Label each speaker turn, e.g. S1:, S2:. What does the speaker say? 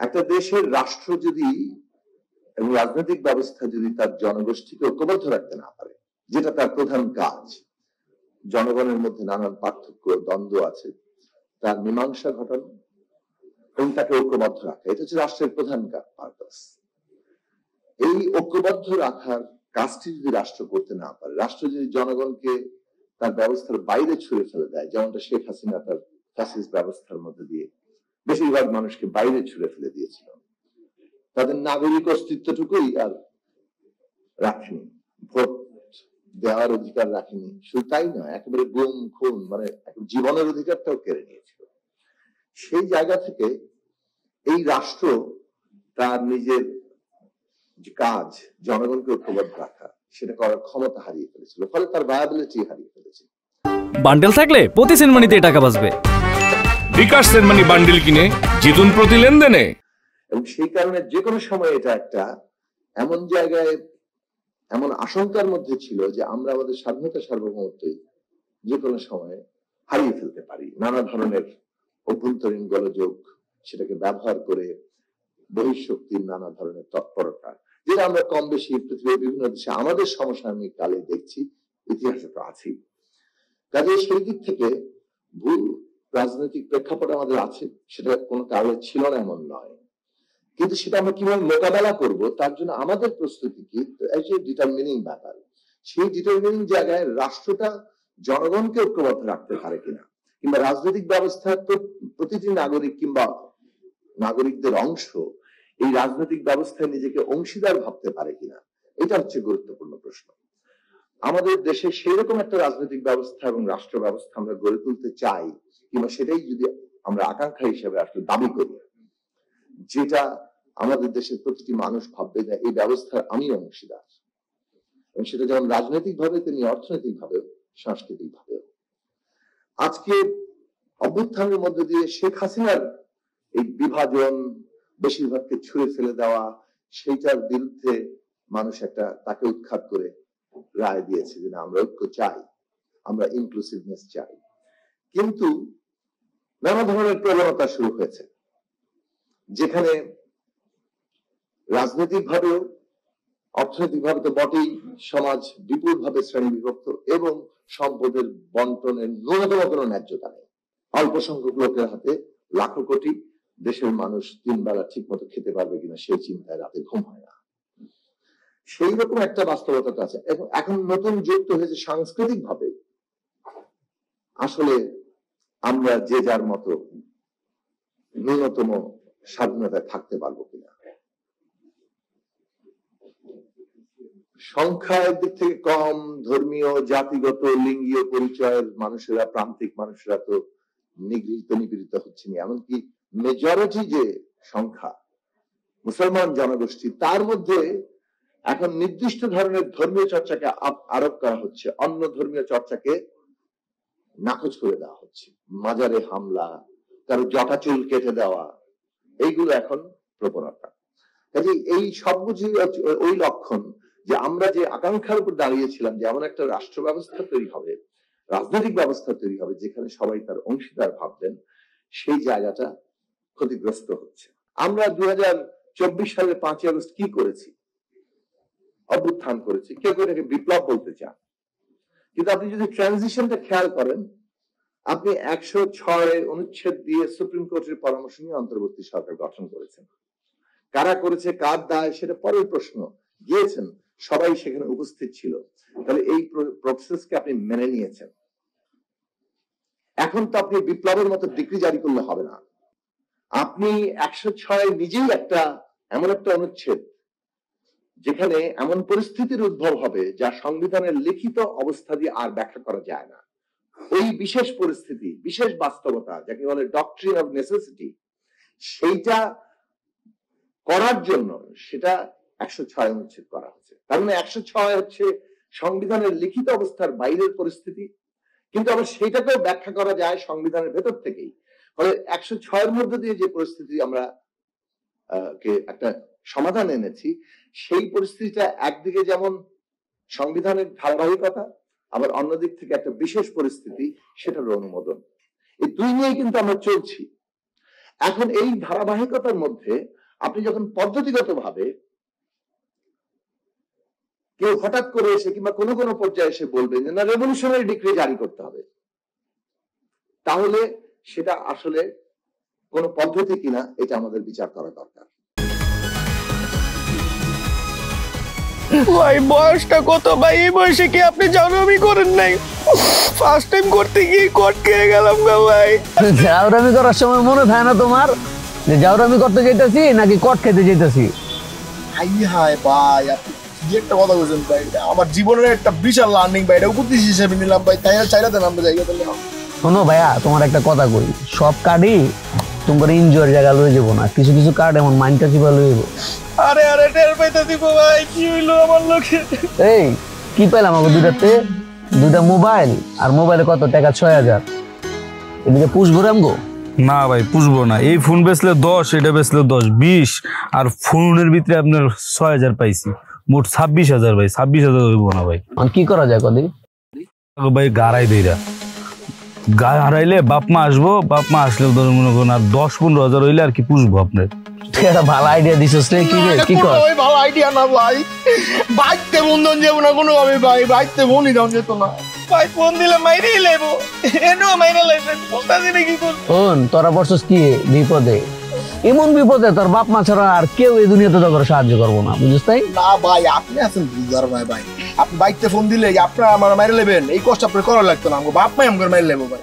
S1: একটা দেশের রাষ্ট্র যদি এবং রাজনৈতিক ব্যবস্থা যদি তার জনগোষ্ঠীকে ঐক্যবদ্ধ রাখতে না পারে, যেটা তার প্রধান কাজ, জনগণের মধ্যে নানান পার্থক্য দ্বন্দ্ব আছে, তার মীমাংসা ঘটানো এবং তাকে ঐক্যবদ্ধ রাখা, এটা হচ্ছে রাষ্ট্রের প্রধান পারপাস। এই ঐক্যবদ্ধ রাখার কাজটি যদি রাষ্ট্র করতে না পারে, রাষ্ট্র যদি জনগণকে তার ব্যবস্থার বাইরে ছুড়ে ফেলে দেয়, যেমনটা শেখ হাসিনা তার ফ্যাসিস্ট ব্যবস্থার মধ্যে দিয়ে বেশিরভাগ মানুষকে বাইরে ছুড়ে ফেলে দিয়েছিল, তাদের নাগরিক অস্তিত্বটুকুই আর রাখেনি, ভোট দেওয়ার অধিকার রাখেনি, শুধু তাই নয়, একেবারে গুম খুন মানে জীবনের অধিকারটাও কেড়ে নিয়েছিল। সেই জায়গা থেকে এই রাষ্ট্র তার নিজের যে কাজ, জনগণকে ঐক্যবদ্ধ রাখা, সেটা করার ক্ষমতা হারিয়ে ফেলেছিল, ফলে তার ভায়াবিলিটি হারিয়ে ফেলেছে।
S2: বান্ডেল থাকলে প্রতি সেনমানিতে টাকা বাঁচবে।
S3: বিকাশ সেনমানি বান্ডেল কিনে জিতুন প্রতি লেনদেনে।
S1: এবং সেই কারণে যে কোনো সময় এটা একটা এমন জায়গায়, এমন আশঙ্কার মধ্যে ছিল যে আমরা আমাদের স্বাধীনতা সার্বভৌমত্বই যে কোনো সময় হারিয়ে ফেলতে পারি। নানা ধরনের অভ্যন্তরীণ গোলযোগ, সেটাকে ব্যবহার করে বহিঃশক্তির নানা ধরনের তৎপরতা, যেটা আমরা কম বেশি পৃথিবীর বিভিন্ন দেশে আমাদের সমসাময়িক কালে দেখছি, ইতিহাসে তো আছেই। কাজে সেই দিক থেকে ভুল রাজনৈতিক প্রেক্ষাপট আমাদের আছে, সেটা কোনো কারণে ছিল না এমন নয়, কিন্তু সেটা আমরা কিভাবে মোকাবেলা করব তার জন্য আমাদের প্রস্তুতি কি, ডিটারমিনিং ব্যাপার। সেই ডিটারমিনিং জায়গায় রাষ্ট্রটা জনগণকে ঐক্যবদ্ধ রাখতে পারে কিনা, কিংবা রাজনৈতিক ব্যবস্থার প্রতিটি নাগরিক কিংবা নাগরিকদের অংশ এই রাজনৈতিক ব্যবস্থায় নিজেকে অংশীদার ভাবতে পারে কিনা, এটা হচ্ছে গুরুত্বপূর্ণ প্রশ্ন। আমাদের দেশে সেই রকম একটা রাজনৈতিক ব্যবস্থা এবং রাষ্ট্র ব্যবস্থা আমরা গড়ে তুলতে চাই, কিংবা সেটাই যদি আমরা আকাঙ্ক্ষা হিসেবে আসলে দাবি করি, যেটা আমাদের দেশের প্রতিটি মানুষ ভাববে যে এই ব্যবস্থার আমি অংশীদার, এবং সেটা যেমন রাজনৈতিক ভাবে তেমনি অর্থনৈতিক ভাবেও সাংস্কৃতিক ভাবেও। আজকে অভ্যুত্থানের মধ্যে দিয়ে শেখ হাসিনার এই বিভাজন, বেশিরভাগকে ছুঁড়ে ফেলে দেওয়া, সেইটার বিরুদ্ধে মানুষ একটা তাকে উৎখাত করে রায় দিয়েছে যে না, আমরা ঐক্য চাই, আমরা ইনক্লুসিভনেস চাই। কিন্তু নানা ধরনের প্রবণতা শুরু হয়েছে, যেখানে রাজনৈতিক ভাবেও অর্থনৈতিক ভাবে তো বটেই সমাজ বিপুল ভাবে শ্রেণী বিভক্ত, এবং সম্পদের বন্টনের ন্যূনতম কোনো ন্যায্যতা নেই। অল্প সংখ্যক লোকের হাতে লাখো কোটি, দেশের মানুষ 3 বেলা ঠিক মতো খেতে পারবে কিনা সেই চিন্তায় রাতে ঘুম হয় না। সেই রকম একটা বাস্তবতা আছে। এখন নতুন যুক্ত হয়েছে সাংস্কৃতিক ভাবে, আসলে আমরা যে যার মতো ন্যূনতম স্বাধীনতায় থাকতে পারবো কিনা। সংখ্যার দিক থেকে কম, ধর্মীয়, জাতিগত, লিঙ্গীয় পরিচয়ের মানুষেরা, প্রান্তিক মানুষেরা তো নিগৃহীত নিপীড়িত হচ্ছেন। এমনকি মেজরিটি যে সংখ্যা মুসলমান জনগোষ্ঠী, তার মধ্যে এখন নির্দিষ্ট ধরনের ধর্মীয় চর্চাকে আরোপ করা হচ্ছে, অন্য ধর্মীয় চর্চাকে নাকচ করে দেওয়া হচ্ছে। মাজারে হামলা, কারো জটা চুল কেটে দেওয়া, এইগুলো এখন প্রবণতা। কাজে এই সব বুঝি ওই লক্ষণ যে আমরা যে আকাঙ্ক্ষার উপর দাঁড়িয়েছিলাম যে এমন একটা রাষ্ট্র ব্যবস্থা তৈরি হবে, রাজনৈতিক ব্যবস্থা তৈরি হবে যেখানে সবাই তার অংশীদার ভাববেন, সেই জায়গাটা ক্ষতিগ্রস্ত হচ্ছে। আমরা 2024 সালের 5ই আগস্ট কি করেছি? অভ্যুত্থান করেছি। কেউ কেউ এটাকে বিপ্লব বলতে চান, কিন্তু আপনি যদি ট্রানজিশনটা খেয়াল করেন, আপনি 106 অনুচ্ছেদ দিয়ে সুপ্রিম কোর্টের পরামর্শ নিয়ে অন্তর্বর্তী সরকার গঠন করেছেন। কারা করেছে, কার দায়, সেটা পরের প্রশ্ন। গিয়েছেন, সবাই সেখানে উপস্থিত ছিল, তাহলে এই প্রসেসকে আপনি মেনে নিয়েছেন। এখন তো আপনি বিপ্লবের মতো ডিক্রি জারি করলে হবে না। আপনি 106 নিজেই এমন একটা অনুচ্ছেদ যেখানে এমন পরিস্থিতির উদ্ভব হবে যা সংবিধানের লিখিত অবস্থা দিয়ে আর ব্যাখ্যা করা যায় না। ওই বিশেষ পরিস্থিতি, বিশেষ বাস্তবতা, যাকে বলে ডক্ট্রিন অফ নেসেসিটি, সেইটা করার জন্য সেটা 106 অনুচ্ছেদ করা হচ্ছে। তার মানে 106 হচ্ছে সংবিধানের লিখিত অবস্থার বাইরের পরিস্থিতি, কিন্তু আবার সেটাকেও ব্যাখ্যা করা যায় সংবিধানের ভেতর থেকেই। ফলে 106 মধ্যে দিয়ে যে পরিস্থিতি আমরা একটা সমাধান এনেছি, সেই পরিস্থিতিটা একদিকে যেমন সংবিধানের ধারাবাহিকতা, আবার অন্যদিক থেকে একটা বিশেষ পরিস্থিতি, সেটার অনুমোদন। এই দুই নিয়ে কিন্তু আমরা চলছি। এখন এই ধারাবাহিকতার মধ্যে আপনি যখন পদ্ধতিগতভাবে কেউ হঠাৎ করে এসে কিংবা কোনো কোনো পর্যায়ে এসে বলবেন যে না রেভলিউশনারি ডিক্রি জারি করতে হবে, তাহলে সেটা আসলে কোন পদ্ধতি কিনা এটা আমাদের বিচার করা দরকার।
S4: ভাই বয়সটা কত ভাই? এই বয়সে কি আপনি জানাবি করেন নাই? ফার্স্ট টাইম করতে গিয়ে কট খেয়ে গেলাম গা ভাই।
S5: জাউরামি করার সময় মনে থাকে না তোমার যে জাউরামি করতে যেতেছি নাকি কট খেতে যেতেছি?
S4: হাই হাই ভাই, আপনি কি একটা কথা বলছেন ভাই, আমার জীবনের একটা বিশাল লার্নিং ভাই, এটা উপদেশ হিসেবে নিলাম ভাই, তাই চাইরা দেন আমরা জায়গা দিলে।
S5: শোনো ভাইয়া, তোমার একটা কথা কই, সব কার্ডই তোমার এনজয়ের জায়গা লয়ে যাবো না, কিছু কিছু কার্ড এমন মাইন্ডটা চিপা লয়ে যাবো।
S4: আরে আরে টের পাইতে দিব ভাই, কি হইলো আমার লোকে?
S5: এই কি পাইলাম আমাকে দুইটাতে? দুইটা মোবাইল, আর মোবাইলে কত টাকা? ৬,০০০। এদিকে পুষবো রামগো?
S2: না ভাই পুষবো না, এই ফোন বেচলে ১০, এটা বেচলে ১০, ২০, আর ফোনের ভিতরে আপনার ৬,০০০ পাইছি, মোট ২৬,০০০ ভাই। ২৬,০০০ হইব না ভাই।
S5: কি করা যায় কদি?
S2: ভাই গাড়াই দেইরা গা হারাইলে বাপ মা আসবো, বাপ মা আসলে ধরুন মনে করুন আর ১০-১৫,০০০ হইলে আর কি পুষবো আপনার।
S5: তুই একটা ভালো আইডিয়া দিছিস রে, কি রে কি কর?
S4: ভাই ভালো আইডিয়া না ভাই, বাইতে বন্ধন যাবো না কোনো ভাবে ভাই, বাইতে বনি দাও যেত না ভাই, ফোন দিলে মাইরেই লাইবো, এনো মাইরে লাইবে, বলতা দিনে কি করব?
S5: শোন, তোরা বসছিস কি বিপদে, এমন বিপদে তোর বাপ মা ছাড়া আর কেউ এই দুনিয়াতে তোকে সাহায্য করবো না, বুঝিস? তাই
S4: না ভাই, আপনি আছেন বুঝার ভাই, ভাই আপনি বাইতে ফোন দিলে আপনারা আমার মাইরে লেবেন, এই কষ্ট আপনার করা লাগতো না, আমার বাপ মাই আমার মাইরে লেবো ভাই।